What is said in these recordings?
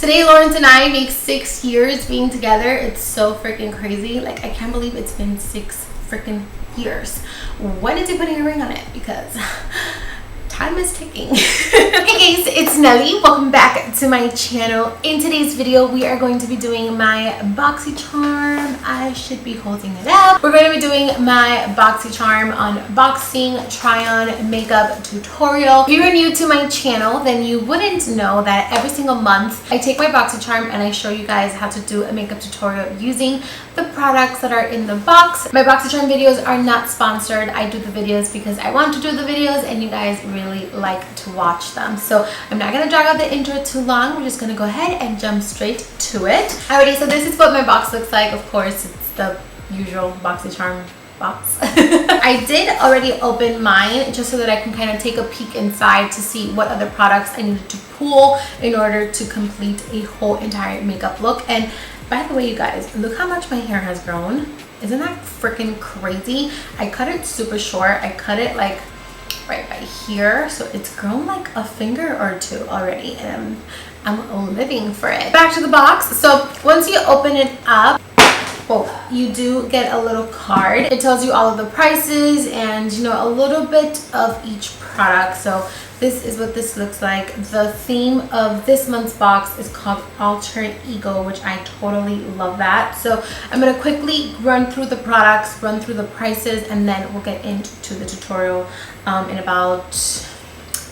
Today, Lawrence and I make 6 years being together. It's so freaking crazy. Like, I can't believe it's been 6 freaking years. When is he putting a ring on it? Because time is ticking. Hey guys, it's Nelly. Welcome back to my channel. In today's video, we are going to be doing my BOXYCHARM. I should be holding it up. We're going to be doing my BOXYCHARM unboxing try-on makeup tutorial. If you are new to my channel, then you wouldn't know that every single month I take my BOXYCHARM and I show you guys how to do a makeup tutorial using the products that are in the box. My BOXYCHARM videos are not sponsored. I do the videos because I want to do the videos and you guys really like to watch them. So I'm not going to drag out the intro too long. We're just going to go ahead and jump straight to it. Alrighty, so this is what my box looks like. Of course, it's the usual BOXYCHARM box. I did already open mine just so that I can kind of take a peek inside to see what other products I needed to pull in order to complete a whole entire makeup look. And by the way, you guys, look how much my hair has grown. Isn't that freaking crazy? I cut it super short. I cut it like right by here, so it's grown like a finger or two already, and I'm living for it. Back to the box. So once you open it up, well, you do get a little card. It tells you all of the prices and, you know, a little bit of each product. So this is what this looks like. The theme of this month's box is called Alter Ego, which I totally love that. So I'm going to quickly run through the products, run through the prices, and then we'll get into the tutorial in about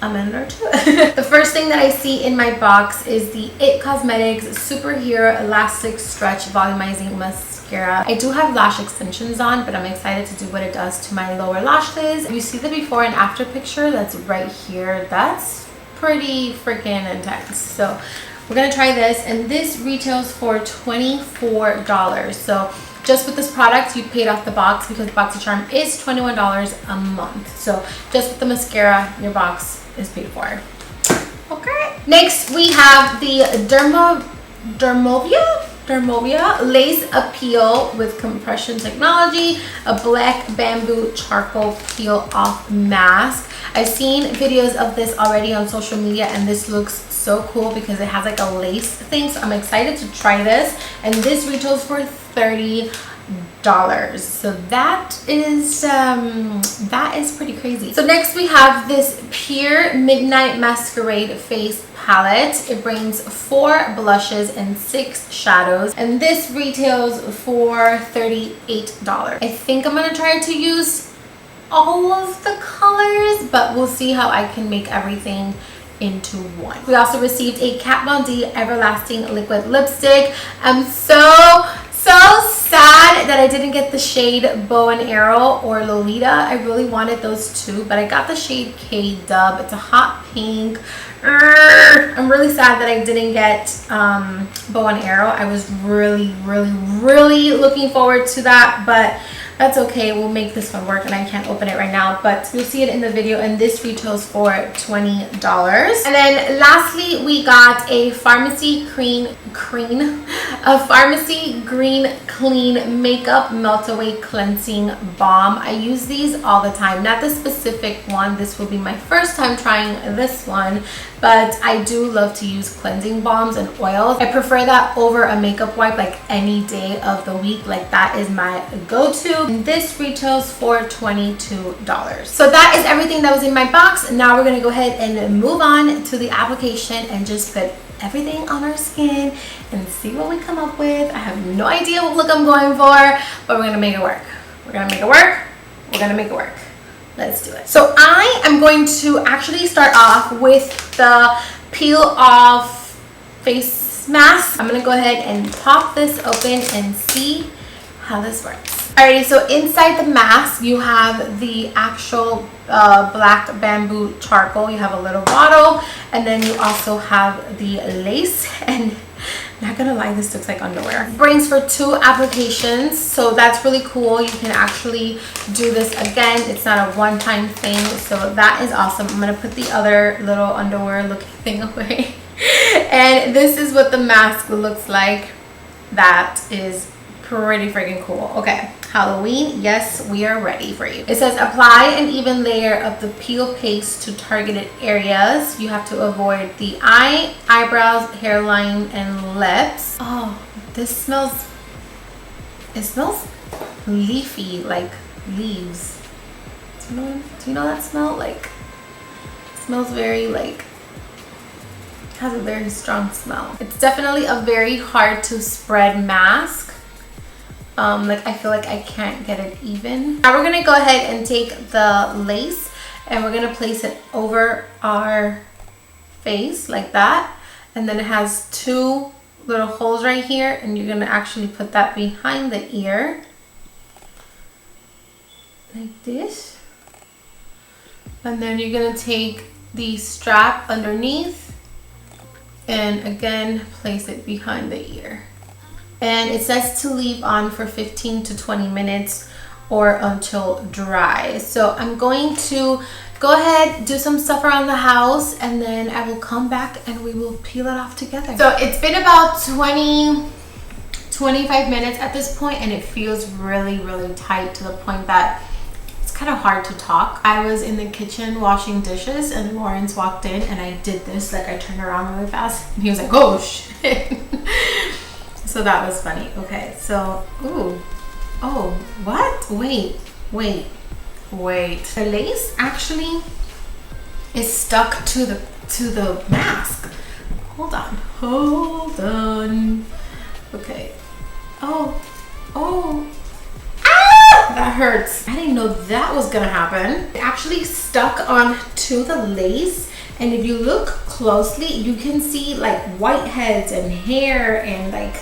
a minute or two. The first thing that I see in my box is the It Cosmetics Superhero Elastic Stretch Volumizing Mascara. I do have lash extensions on, but I'm excited to do what it does to my lower lashes. You see the before and after picture that's right here. That's pretty freaking intense. So we're gonna try this, and this retails for $24. So just with this product, you paid off the box because BOXYCHARM is $21 a month. So just with the mascara, your box is paid for. Okay. Next, we have the Dermovia Lace Appeal with compression technology, a black bamboo charcoal peel off mask. I've seen videos of this already on social media, and this looks so cool because it has like a lace thing. So I'm excited to try this, and this retails for $30. So that is pretty crazy. So next we have this Pure Midnight Masquerade Face Palette. It brings 4 blushes and 6 shadows, and this retails for $38. I think I'm gonna try to use all of the colors, but we'll see how I can make everything into one. We also received a Kat Von D Everlasting Liquid Lipstick. I'm so sad that I didn't get the shade Bow and Arrow or Lolita. I really wanted those two, but I got the shade K Dub. It's a hot pink. I'm really sad that I didn't get Bow and Arrow. I was really looking forward to that, but that's okay. We'll make this one work, and I can't open it right now, but you'll see it in the video, and this retails for $20. And then lastly, we got a Pharmacy Green Clean Makeup Melt Away Cleansing Balm. I use these all the time. Not the specific one. This will be my first time trying this one, but I do love to use cleansing balms and oils. I prefer that over a makeup wipe like any day of the week. Like, that is my go-to. And this retails for $22. So that is everything that was in my box. Now we're going to go ahead and move on to the application and just put everything on our skin and see what we come up with. I have no idea what look I'm going for, but we're going to make it work. We're going to make it work. We're going to make it work. Let's do it. So I am going to actually start off with the peel off face mask. I'm going to go ahead and pop this open and see how this works. Alrighty, so inside the mask you have the actual black bamboo charcoal. You have a little bottle, and then you also have the lace, and not gonna lie, this looks like underwear. It brings for 2 applications, so that's really cool. You can actually do this again. It's not a one-time thing, so that is awesome. I'm gonna put the other little underwear looking thing away. And this is what the mask looks like. That is pretty freaking cool. Okay, Halloween, yes, we are ready for you. It says apply an even layer of the peel paste to targeted areas. You have to avoid the eye, eyebrows, hairline, and lips. Oh, this smells, it smells leafy, like leaves. Do you know that smell? Like, it smells very like, has a very strong smell. It's definitely a very hard to spread mask. Like I feel like I can't get it even. Now we're gonna go ahead and take the lace and we're gonna place it over our face like that. And then it has two little holes right here, and you're gonna actually put that behind the ear. Like this. And then you're gonna take the strap underneath and again place it behind the ear. And it says to leave on for 15 to 20 minutes or until dry. So I'm going to go ahead, do some stuff around the house, and then I will come back and we will peel it off together. So it's been about 25 minutes at this point, and it feels really, really tight to the point that it's kind of hard to talk. I was in the kitchen washing dishes and Lawrence walked in and I did this, like I turned around really fast and he was like, oh shit. So that was funny. Okay, so, ooh, oh, what? Wait. The lace actually is stuck to the mask. Hold on. Okay. Oh, that hurts. I didn't know that was gonna happen. It actually stuck on to the lace, and if you look closely, you can see like whiteheads and hair and like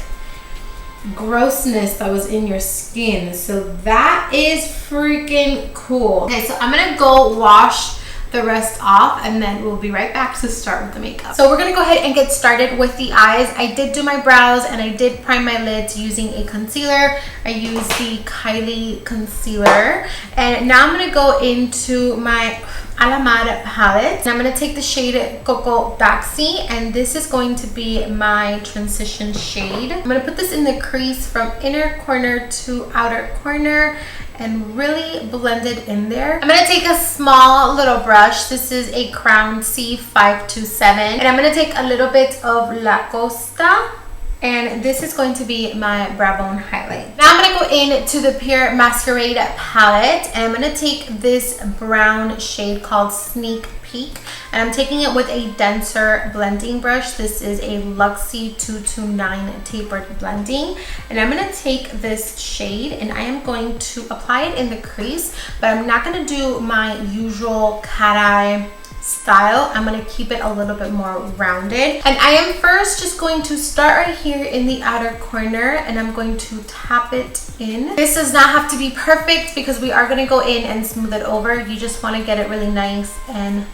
grossness that was in your skin. So that is freaking cool. Okay, so I'm gonna go wash the rest off and then we'll be right back to start with the makeup. So we're gonna go ahead and get started with the eyes. I did do my brows and I did prime my lids using a concealer. I used the Kylie concealer, and now I'm gonna go into my Alamar palette. And I'm gonna take the shade Coco Baxi, and this is going to be my transition shade. I'm gonna put this in the crease from inner corner to outer corner and really blend it in there. I'm gonna take a small little brush. This is a Crown C527, and I'm gonna take a little bit of La Costa, and this is going to be my brow bone highlight. Now I'm gonna go into the Pure Masquerade palette, and I'm gonna take this brown shade called Sneak Peek, and I'm taking it with a denser blending brush. This is a Luxie 229 tapered blending, and I'm gonna take this shade and I am going to apply it in the crease, but I'm not gonna do my usual cat eye style. I'm gonna keep it a little bit more rounded, and I am first just going to start right here in the outer corner, and I'm going to tap it in. This does not have to be perfect because we are gonna go in and smooth it over. You just want to get it really nice and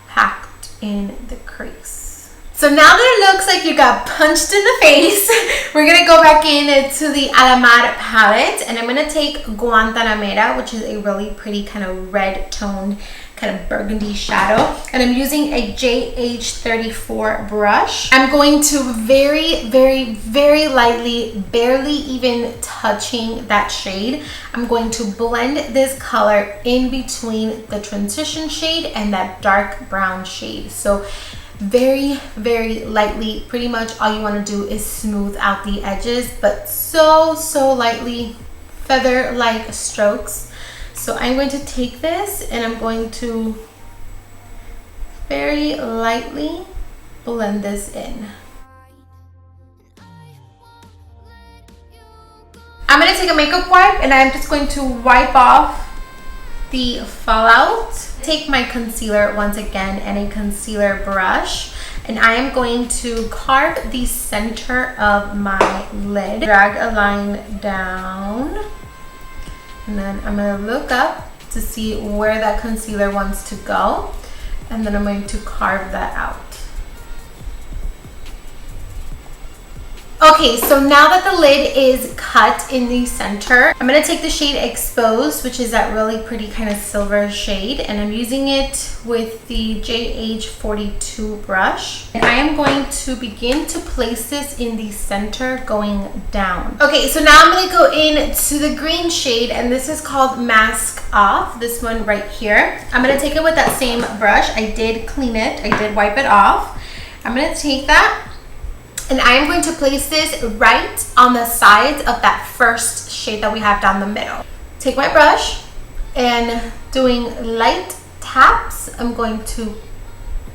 packed in the crease. So now that it looks like you got punched in the face, we're gonna go back into the Alamar palette, and I'm gonna take Guantanamera, which is a really pretty kind of red toned kind of burgundy shadow, and I'm using a JH34 brush. I'm going to very, very, very lightly, barely even touching that shade, I'm going to blend this color in between the transition shade and that dark brown shade. So very, very lightly. Pretty much all you want to do is smooth out the edges, but so lightly, feather-like strokes. So I'm going to take this and I'm going to very lightly blend this in. I'm going to take a makeup wipe and I'm just going to wipe off the fallout. Take my concealer once again and a concealer brush, and I am going to carve the center of my lid. Drag a line down. And then I'm going to look up to see where that concealer wants to go. And then I'm going to carve that out. Okay, so now that the lid is cut in the center, I'm going to take the shade Exposed, which is that really pretty kind of silver shade, and I'm using it with the JH42 brush. And I am going to begin to place this in the center going down. Okay, so now I'm going to go into the green shade, and this is called Mask Off, this one right here. I'm going to take it with that same brush. I did clean it. I did wipe it off. I'm going to take that, and I am going to place this right on the sides of that first shade that we have down the middle. Take my brush and doing light taps, I'm going to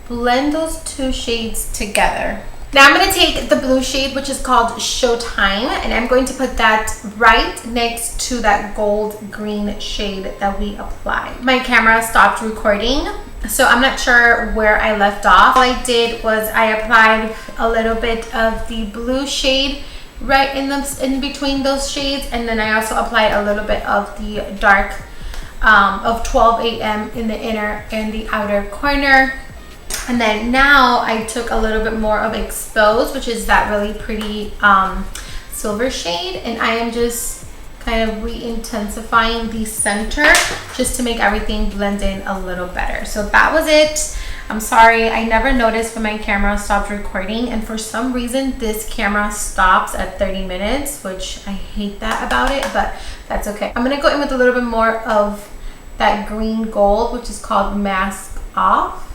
blend those two shades together. Now I'm going to take the blue shade, which is called Showtime, and I'm going to put that right next to that gold green shade that we applied. My camera stopped recording, so I'm not sure where I left off. All I did was I applied a little bit of the blue shade right in between those shades, and then I also applied a little bit of the dark of 12 a.m. in the inner and the outer corner. And then now I took a little bit more of Exposed, which is that really pretty silver shade, and I am just kind of re-intensifying the center just to make everything blend in a little better. So that was it. I'm sorry, I never noticed when my camera stopped recording, and for some reason this camera stops at 30 minutes, which I hate that about it, but that's okay. I'm gonna go in with a little bit more of that green gold, which is called Mask Off.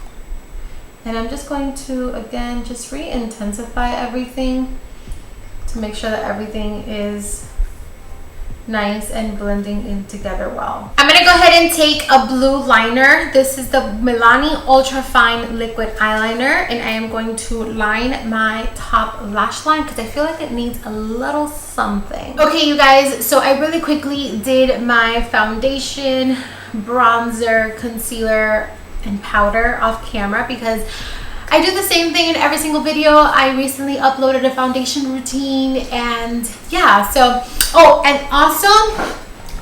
And I'm just going to, again, just re-intensify everything to make sure that everything is nice and blending in together well. I'm going to go ahead and take a blue liner. This is the Milani Ultra Fine Liquid Eyeliner, and I am going to line my top lash line because I feel like it needs a little something. Okay, you guys, so I really quickly did my foundation, bronzer, concealer, and powder off camera because I do the same thing in every single video. I recently uploaded a foundation routine, and yeah, so and also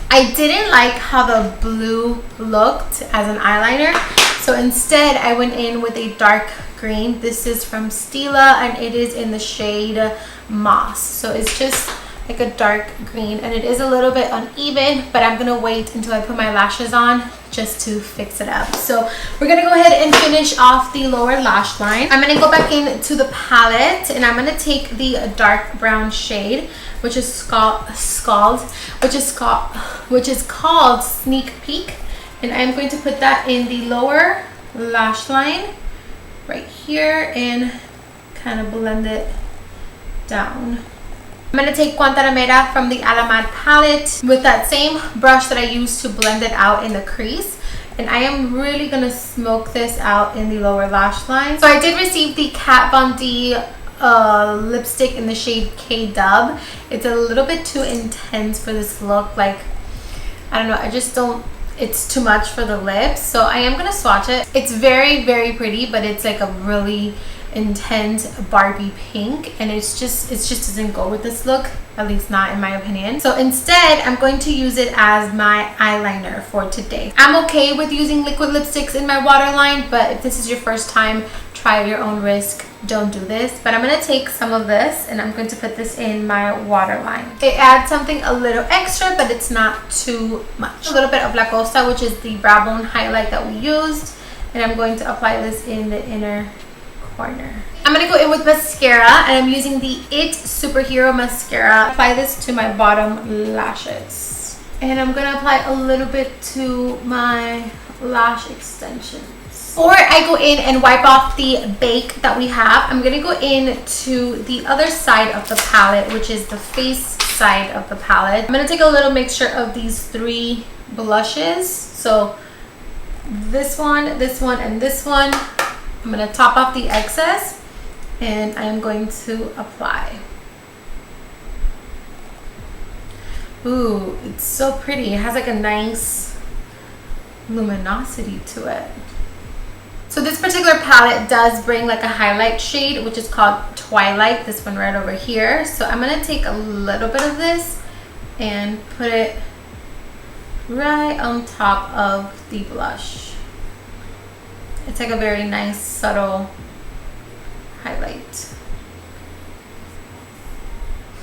I didn't like how the blue looked as an eyeliner, so instead I went in with a dark green. This is from Stila, and it is in the shade Moss, so it's just like a dark green, and it is a little bit uneven, but I'm gonna wait until I put my lashes on just to fix it up. So we're gonna go ahead and finish off the lower lash line. I'm gonna go back into the palette, and I'm gonna take the dark brown shade, which is called Sneak Peek, and I'm going to put that in the lower lash line right here and kind of blend it down. I'm going to take Guantanamera from the Alamat palette with that same brush that I used to blend it out in the crease. And I am really going to smoke this out in the lower lash line. So I did receive the Kat Von D lipstick in the shade K-Dub. It's a little bit too intense for this look. Like, I don't know, I just don't, it's too much for the lips. So I am going to swatch it. It's very, very pretty, but it's like a really intense Barbie pink, and it just doesn't go with this look, at least not in my opinion. So instead I'm going to use it as my eyeliner for today. I'm okay with using liquid lipsticks in my waterline, but if this is your first time, try at your own risk, don't do this. But I'm going to take some of this and I'm going to put this in my waterline. It adds something a little extra, but it's not too much. A little bit of La Costa, which is the brow bone highlight that we used, and I'm going to apply this in the inner corner. I'm gonna go in with mascara, and I'm using the It Superhero Mascara. Apply this to my bottom lashes, and I'm gonna apply a little bit to my lash extensions. Before I go in and wipe off the bake that we have, I'm gonna go in to the other side of the palette, which is the face side of the palette. I'm gonna take a little mixture of these three blushes. So this one, and this one. I'm going to top off the excess, and I'm going to apply. Ooh, it's so pretty. It has like a nice luminosity to it. So this particular palette does bring like a highlight shade, which is called Twilight, this one right over here. So I'm going to take a little bit of this and put it right on top of the blush. It's like a very nice subtle highlight.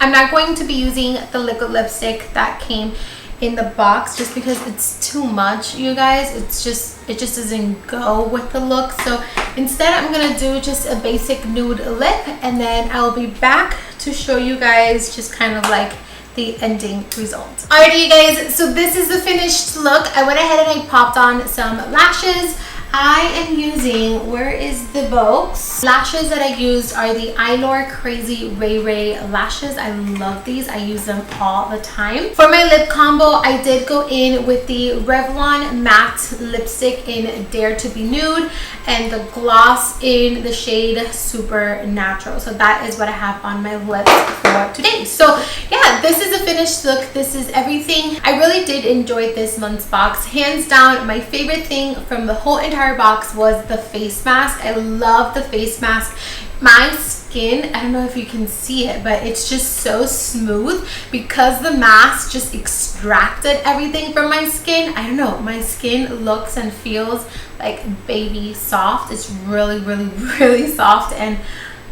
I'm not going to be using the liquid lipstick that came in the box just because it's too much, you guys. It just doesn't go with the look. So instead I'm gonna do just a basic nude lip, and then I'll be back to show you guys just kind of like the ending result. Alrighty, you guys, so this is the finished look. I went ahead and I popped on some lashes. I am using, where is the box? Lashes that I used are the Eylure Crazy Ray Ray lashes. I love these. I use them all the time. For my lip combo, I did go in with the Revlon matte lipstick in Dare to Be Nude and the gloss in the shade Super Natural. So that is what I have on my lips for today. So yeah, this is a finished look. This is everything. I really did enjoy this month's box. Hands down, my favorite thing from the whole entire box was the face mask. I love the face mask. My skin, I don't know if you can see it, but it's just so smooth because the mask just extracted everything from my skin. I don't know, my skin looks and feels like baby soft. It's really, really, really soft, and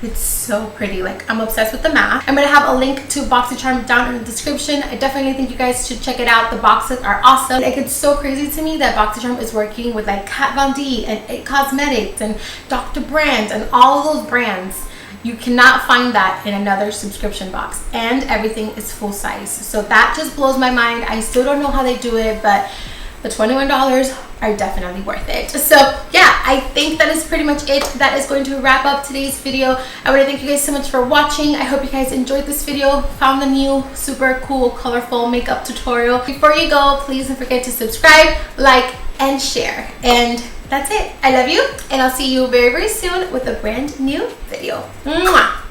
it's so pretty. Like, I'm obsessed with the mask. I'm gonna have a link to BOXYCHARM down in the description. I definitely think you guys should check it out. The boxes are awesome. Like, it's so crazy to me that BOXYCHARM is working with like Kat Von D and It Cosmetics and Dr. Brandt and all of those brands. You cannot find that in another subscription box, and everything is full size. So that just blows my mind. I still don't know how they do it, but the $21 are definitely worth it. So yeah, I think that is pretty much it. That is going to wrap up today's video. I want to thank you guys so much for watching. I hope you guys enjoyed this video, found the new super cool colorful makeup tutorial. Before you go, please don't forget to subscribe, like, and share. And that's it. I love you, and I'll see you very, very soon with a brand new video. Mwah!